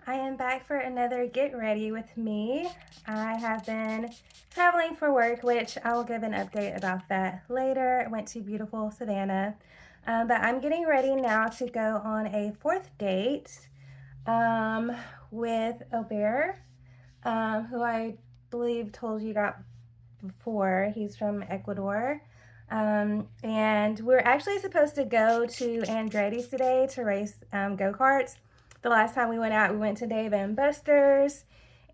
I am back for another Get Ready with me. I have been traveling for work, which I will give an update about that later. I went to beautiful Savannah, but I'm getting ready now to go on a fourth date with Aubert, who I believe told you about before. He's from Ecuador. And we're actually supposed to go to Andretti's today to race go-karts. The last time we went out, we went to Dave and Buster's.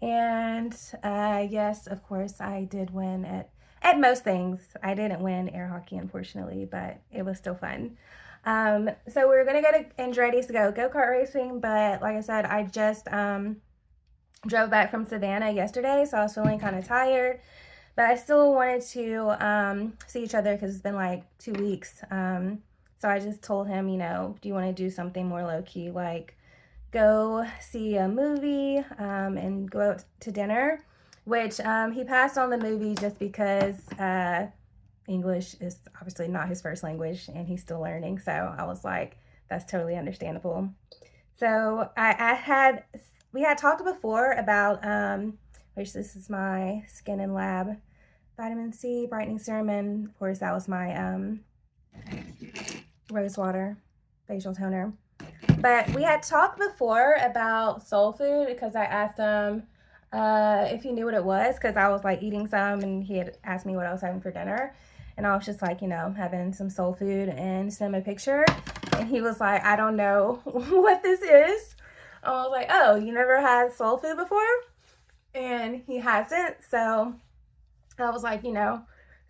And yes, of course, I did win at most things. I didn't win air hockey, unfortunately, but it was still fun. So we're going to go to Andretti's to go-kart racing. But like I said, I just drove back from Savannah yesterday, so I was feeling kind of tired. But I still wanted to see each other because it's been like 2 weeks. So I just told him, do you want to do something more low-key, like go see a movie and go out to dinner, which he passed on the movie just because English is obviously not his first language and he's still learning. So I was like, that's totally understandable. So we had talked before about which this is my Skin and Lab vitamin C brightening serum, and of course that was my rose water facial toner. But we had talked before about soul food because I asked him if he knew what it was, because I was like eating some and he had asked me what I was having for dinner, and I was just like, having some soul food and sent him a picture, and he was like, I don't know what this is. I was like, oh, you never had soul food before? And he hasn't. So I was like,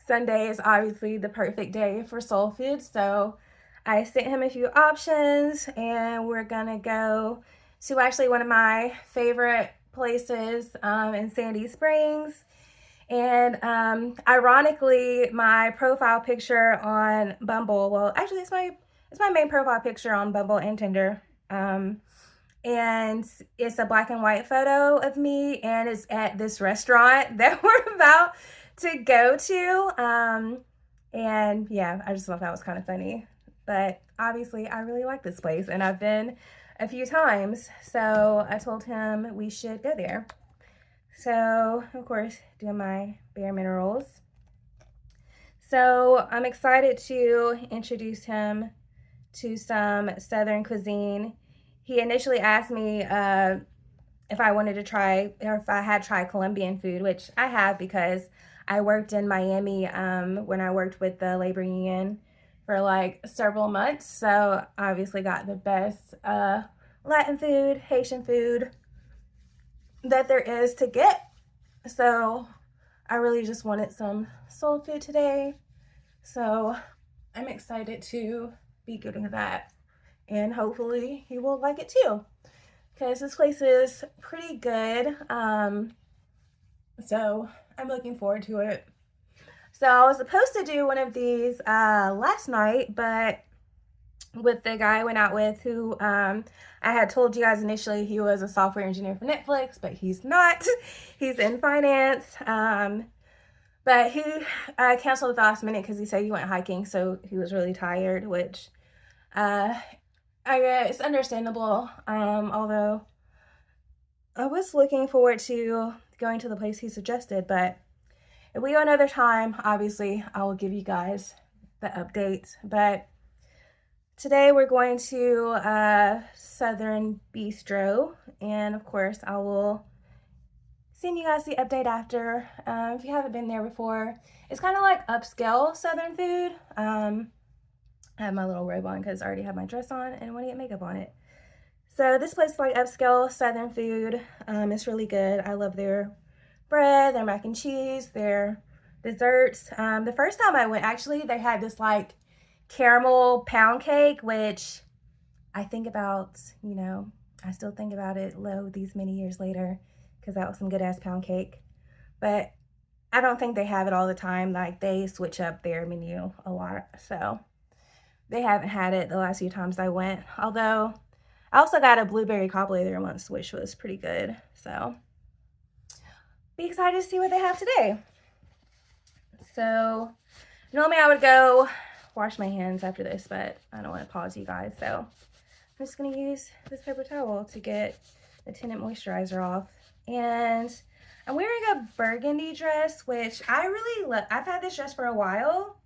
Sunday is obviously the perfect day for soul food. So I sent him a few options, and we're gonna go to actually one of my favorite places in Sandy Springs. And ironically, my profile picture on Bumble, well, actually it's my main profile picture on Bumble and Tinder. And it's a black and white photo of me, and it's at this restaurant that we're about to go to. And yeah, I just thought that was kind of funny. But obviously, I really like this place, and I've been a few times, so I told him we should go there. So, of course, doing my Bare Minerals. So I'm excited to introduce him to some Southern cuisine. He initially asked me if I wanted to try, or if I had tried Colombian food, which I have because I worked in Miami when I worked with the labor union for like several months. So I obviously got the best Latin food, Haitian food that there is to get. So I really just wanted some soul food today. So I'm excited to be getting that. And hopefully he will like it too, because this place is pretty good. So I'm looking forward to it. So I was supposed to do one of these last night, but with the guy I went out with, who I had told you guys initially he was a software engineer for Netflix, but he's not. He's in finance. But he canceled at the last minute because he said he went hiking, so he was really tired, which it's understandable, although I was looking forward to going to the place he suggested. But if we go another time, obviously I will give you guys the updates. But today we're going to Southern Bistro, and of course I will send you guys the update after. If you haven't been there before, it's kind of like upscale Southern food. I have my little robe on because I already have my dress on and want to get makeup on it. So this place is like upscale Southern food. It's really good. I love their bread, their mac and cheese, their desserts. The first time I went, actually, they had this like caramel pound cake, which I think about, I still think about it these many years later, because that was some good ass pound cake. But I don't think they have it all the time. Like, they switch up their menu a lot. So they haven't had it the last few times I went. Although I also got a blueberry cobbler there once, which was pretty good. So be excited to see what they have today. So normally I would go wash my hands after this, but I don't want to pause you guys. So I'm just going to use this paper towel to get the tinted moisturizer off. And I'm wearing a burgundy dress, which I really love. I've had this dress for a while,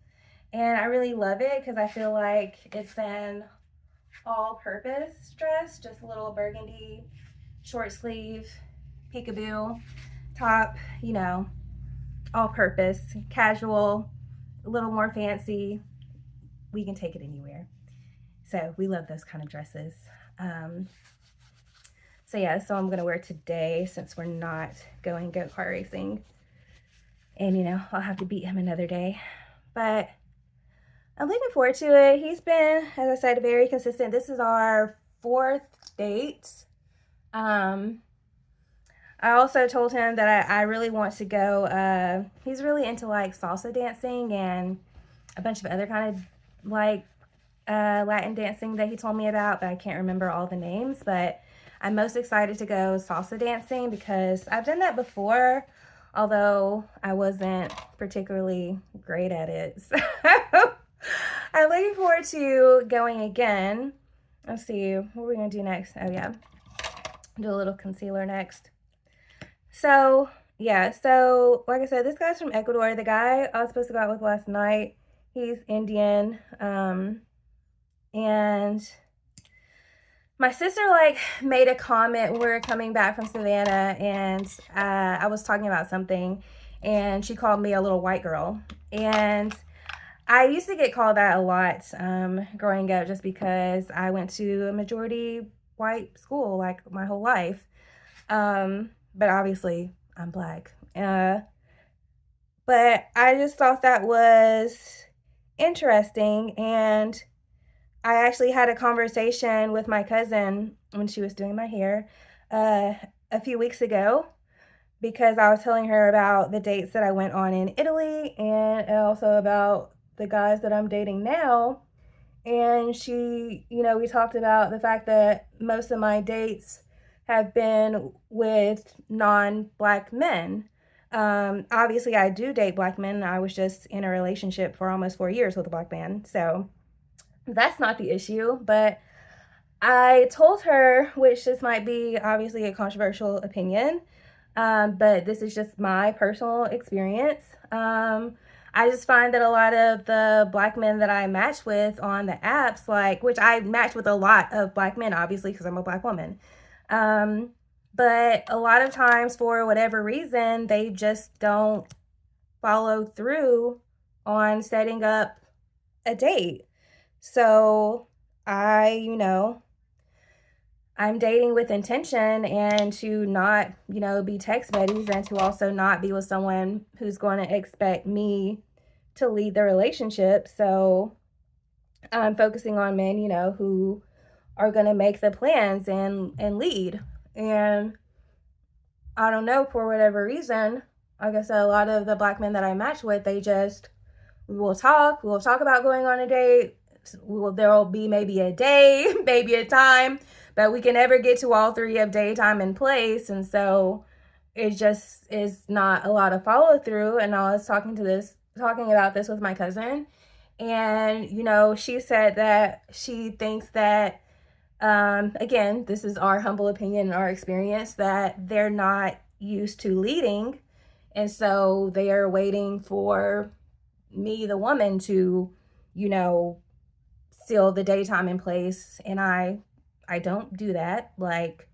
and I really love it because I feel like it's an all-purpose dress, just a little burgundy short sleeve peekaboo top, you know, all-purpose, casual, a little more fancy. We can take it anywhere. So we love those kind of dresses. So yeah, so I'm gonna wear it today since we're not going go-kart racing. And you know, I'll have to beat him another day. But I'm looking forward to it. He's been, as I said, very consistent. This is our 4th date. I also told him that I really want to go, he's really into like salsa dancing and a bunch of other kind of like Latin dancing that he told me about, but I can't remember all the names. But I'm most excited to go salsa dancing because I've done that before, although I wasn't particularly great at it. So I'm looking forward to going again. Let's see, what are we gonna do next? Oh yeah, do a little concealer next. So yeah, so like I said, this guy's from Ecuador. The guy I was supposed to go out with last night, he's Indian. And my sister like made a comment when we were coming back from Savannah, and I was talking about something, and she called me a little white girl. And I used to get called that a lot growing up, just because I went to a majority white school like my whole life. But obviously I'm Black. But I just thought that was interesting, and I actually had a conversation with my cousin when she was doing my hair a few weeks ago, because I was telling her about the dates that I went on in Italy and also about the guys that I'm dating now. And she, you know, we talked about the fact that most of my dates have been with non-Black men. Obviously, I do date Black men. I was just in a relationship for almost 4 years with a Black man. So that's not the issue. But I told her, which this might be obviously a controversial opinion, but this is just my personal experience. I just find that a lot of the Black men that I match with on the apps, like, which I match with a lot of Black men, obviously, because I'm a Black woman. But a lot of times, for whatever reason, they just don't follow through on setting up a date. So I'm dating with intention, and to not, be text buddies, and to also not be with someone who's going to expect me to lead the relationship. So I'm focusing on men, who are going to make the plans and lead. And I don't know, for whatever reason, like I said, a lot of the Black men that I match with, we'll talk about going on a date. There will be maybe a day, maybe a time, but we can never get to all three of day, time, and place. And so it just is not a lot of follow through. And I was talking about this with my cousin, and she said that she thinks that, again, this is our humble opinion and our experience, that they're not used to leading, and so they are waiting for me, the woman, to seal the daytime in place. And I don't do that. Like,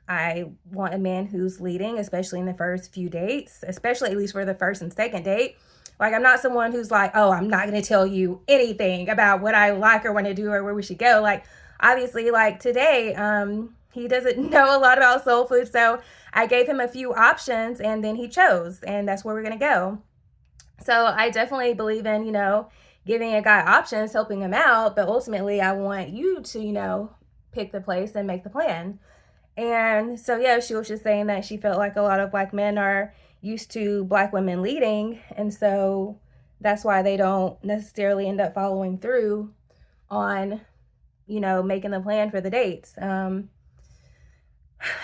I want a man who's leading, especially in the first few dates, especially at least for the first and second date. Like, I'm not someone who's like, oh, I'm not going to tell you anything about what I like or want to do or where we should go. Like, obviously, like today, he doesn't know a lot about soul food. So I gave him a few options, and then he chose, and that's where we're going to go. So I definitely believe in, giving a guy options, helping him out. But ultimately, I want you to, pick the place and make the plan. And so, yeah, she was just saying that she felt like a lot of Black men are used to Black women leading. And so that's why they don't necessarily end up following through on, making the plan for the dates.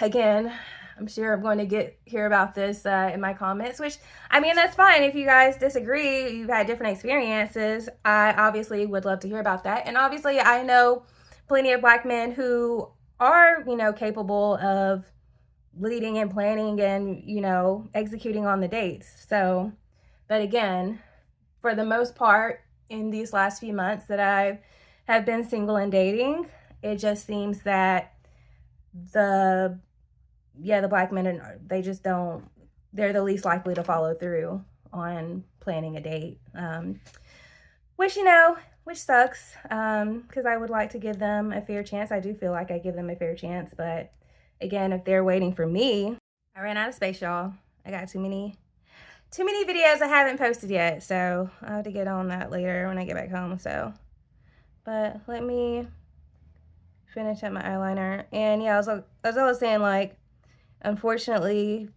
Again, I'm sure I'm going to hear about this in my comments, which, I mean, that's fine. If you guys disagree, you've had different experiences, I obviously would love to hear about that. And obviously, I know plenty of Black men who are, capable of leading and planning and, executing on the dates. So, but again, for the most part, in these last few months that I have been single and dating, it just seems that the black men, they just don't, they're the least likely to follow through on planning a date. Which, which sucks, because I would like to give them a fair chance. I do feel like I give them a fair chance, but again, if they're waiting for me, I ran out of space, y'all. I got too many videos I haven't posted yet, so I'll have to get on that later when I get back home. So, but let me finish up my eyeliner. And yeah, as I was saying, like, unfortunately,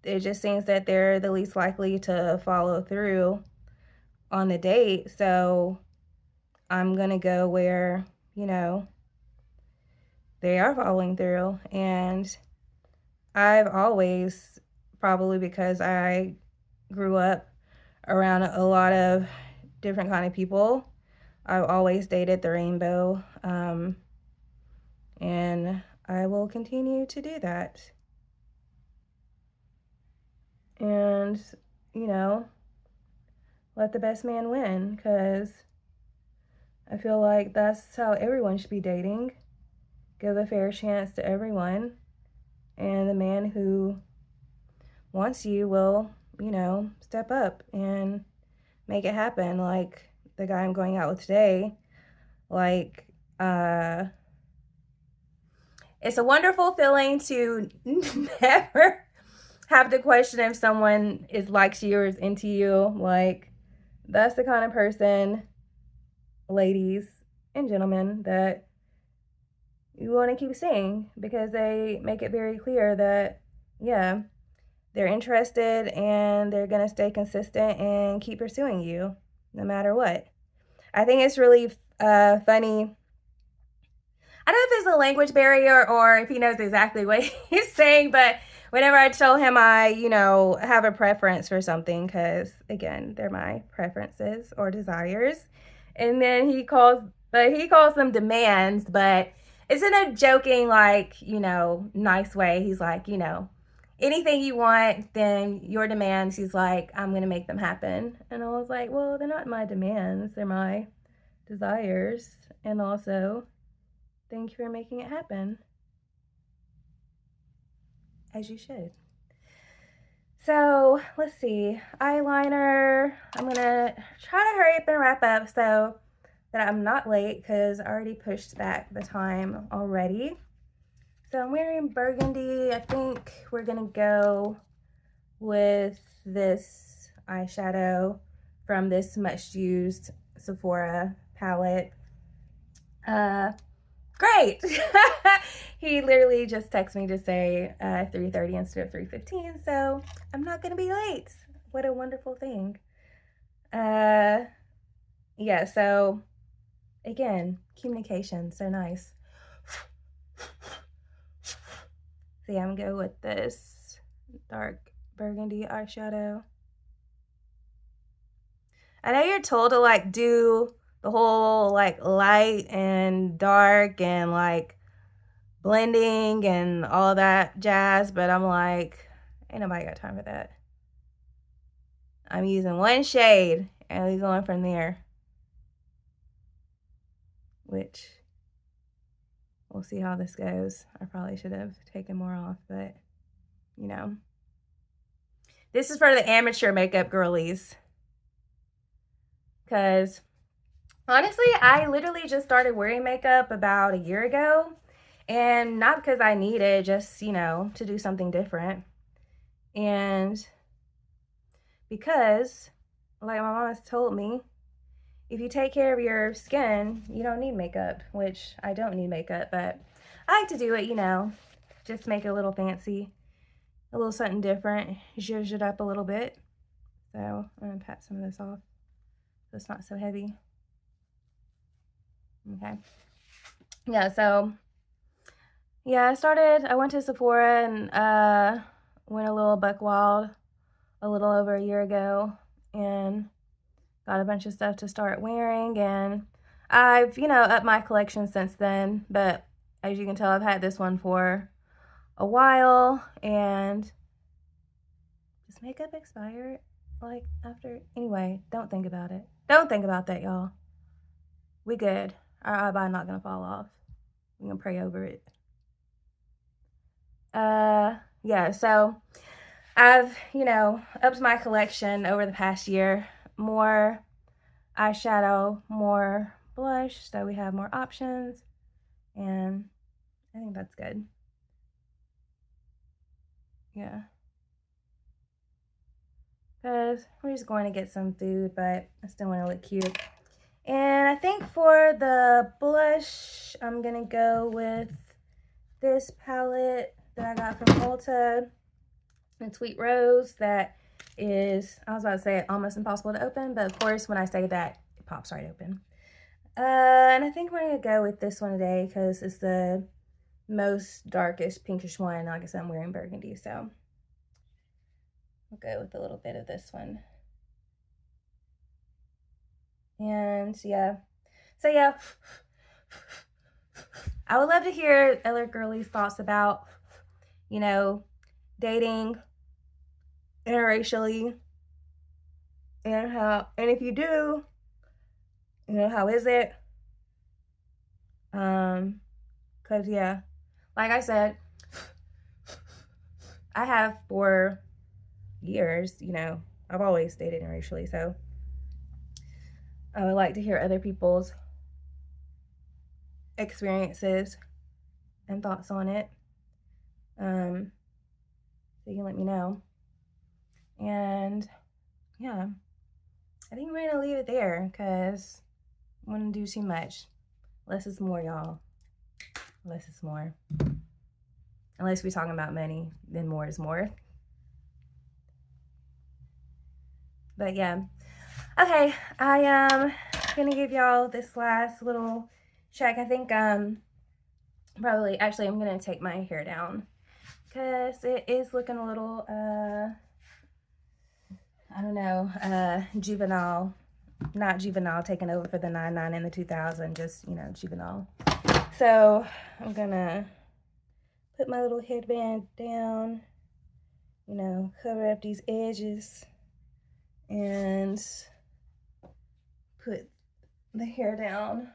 it just seems that they're the least likely to follow through on the date. So I'm gonna go where, they are following through. And I've always, probably because I grew up around a lot of different kind of people, I've always dated the rainbow, and I will continue to do that. And, let the best man win, because I feel like that's how everyone should be dating. Give a fair chance to everyone, and the man who wants you will, step up and make it happen. Like the guy I'm going out with today, like, it's a wonderful feeling to never have to question if someone likes you or is into you. Like, that's the kind of person, ladies and gentlemen, that you want to keep seeing, because they make it very clear that, yeah, they're interested and they're going to stay consistent and keep pursuing you no matter what. I think it's really funny. I don't know if it's a language barrier or if he knows exactly what he's saying, but whenever I tell him I, have a preference for something, because again, they're my preferences or desires, and then he calls them demands, but it's in a joking, like, nice way. He's like, anything you want, then your demands, he's like, I'm going to make them happen. And I was like, well, they're not my demands, they're my desires. And also, thank you for making it happen. As you should. So, let's see. Eyeliner. I'm going to try to hurry up and wrap up so that I'm not late, because I already pushed back the time already. So I'm wearing burgundy. I think we're going to go with this eyeshadow from this much used Sephora palette. Great. He literally just texted me to say 3:30 instead of 3:15, so I'm not gonna be late. What a wonderful thing. Yeah, so again, communication, so nice. So yeah, I'm gonna go with this dark burgundy eyeshadow. I know you're told to like do the whole like light and dark and like blending and all that jazz, but I'm like, ain't nobody got time for that. I'm using one shade and we're going from there, which we'll see how this goes. I probably should have taken more off, but this is for the amateur makeup girlies, because honestly, I literally just started wearing makeup about a year ago, and not because I need it, just, to do something different. And because, like my mom has told me, if you take care of your skin, you don't need makeup, which I don't need makeup, but I like to do it, just make it a little fancy, a little something different, zhuzh it up a little bit. So I'm gonna pat some of this off so it's not so heavy. Okay. Yeah, so yeah, I went to Sephora and went a little buck wild a little over a year ago and got a bunch of stuff to start wearing, and I've, upped my collection since then, but As you can tell, I've had this one for a while, and does makeup expire like after? Anyway, don't think about it. Don't think about that, y'all. We good. Our eyebrow not gonna fall off. We're gonna pray over it. Yeah, so I've, upped my collection over the past year. More eyeshadow, more blush, so we have more options, and I think that's good. Yeah. Because we're just going to get some food, but I still want to look cute. And I think for the blush, I'm going to go with this palette that I got from Ulta. It's Sweet Rose. That is, I was about to say, almost impossible to open, but of course, when I say that, it pops right open. And I think we're going to go with this one today because it's the most darkest pinkish one. Like I said, I'm wearing burgundy, so we'll go with a little bit of this one. And yeah, so yeah, I would love to hear other girlies' thoughts about, dating interracially, and if you do, how is it? Cause yeah, like I said, I have for years, I've always dated interracially, so I would like to hear other people's experiences and thoughts on it. So you can let me know. And yeah, I think we're gonna leave it there because I want to do too much. Less is more, y'all. Less is more. Unless we're talking about money, then more is more. But yeah. Okay, I am gonna give y'all this last little check. I think probably actually I'm gonna take my hair down because it is looking a little I don't know, juvenile. Not juvenile, taking over for the 99 and the 2000, just, juvenile. So I'm gonna put my little headband down, cover up these edges and put the hair down.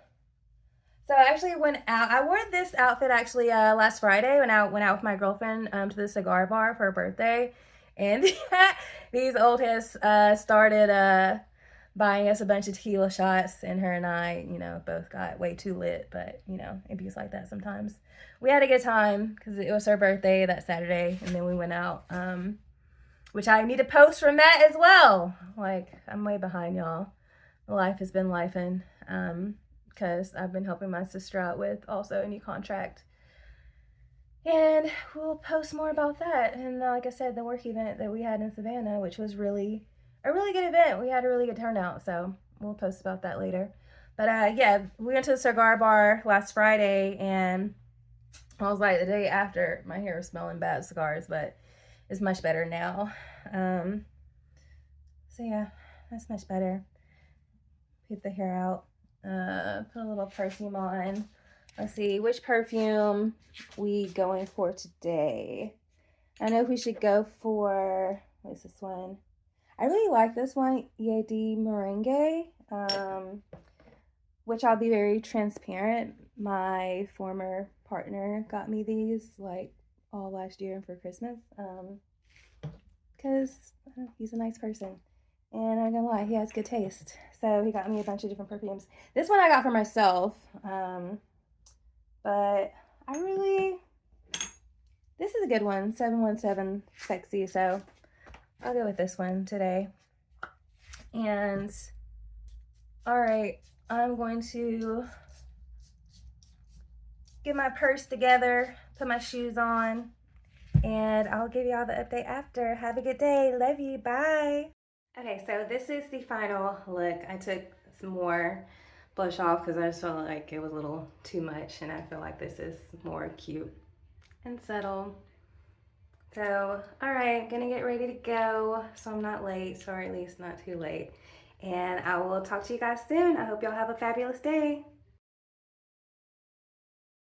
So I actually went out. I wore this outfit actually last Friday when I went out with my girlfriend to the cigar bar for her birthday, and these old heads started buying us a bunch of tequila shots, and her and I, both got way too lit. But it be like that sometimes. We had a good time because it was her birthday that Saturday, and then we went out, which I need to post from that as well. Like, I'm way behind, y'all. Life has been lifing. Because I've been helping my sister out with also a new contract. And we'll post more about that. And like I said, the work event that we had in Savannah, which was really a really good event. We had a really good turnout, so we'll post about that later. But yeah, we went to the cigar bar last Friday, and I was like, the day after, my hair was smelling bad cigars, but it's much better now. So yeah, that's much better. Get the hair out. Put a little perfume on. Let's see, which perfume we going for today? I know we should go for, what's this one? I really like this one, EAD Merengue, which I'll be very transparent. My former partner got me these like all last year for Christmas because he's a nice person. And I'm gonna lie, he has good taste. So he got me a bunch of different perfumes. This one I got for myself. But this is a good one, 717 Sexy. So I'll go with this one today. And all right, I'm going to get my purse together, put my shoes on, and I'll give y'all the update after. Have a good day. Love you. Bye. Okay, so this is the final look. I took some more blush off because I just felt like it was a little too much, and I feel like this is more cute and subtle. So, all right, gonna get ready to go so I'm not late, or at least not too late. And I will talk to you guys soon. I hope y'all have a fabulous day.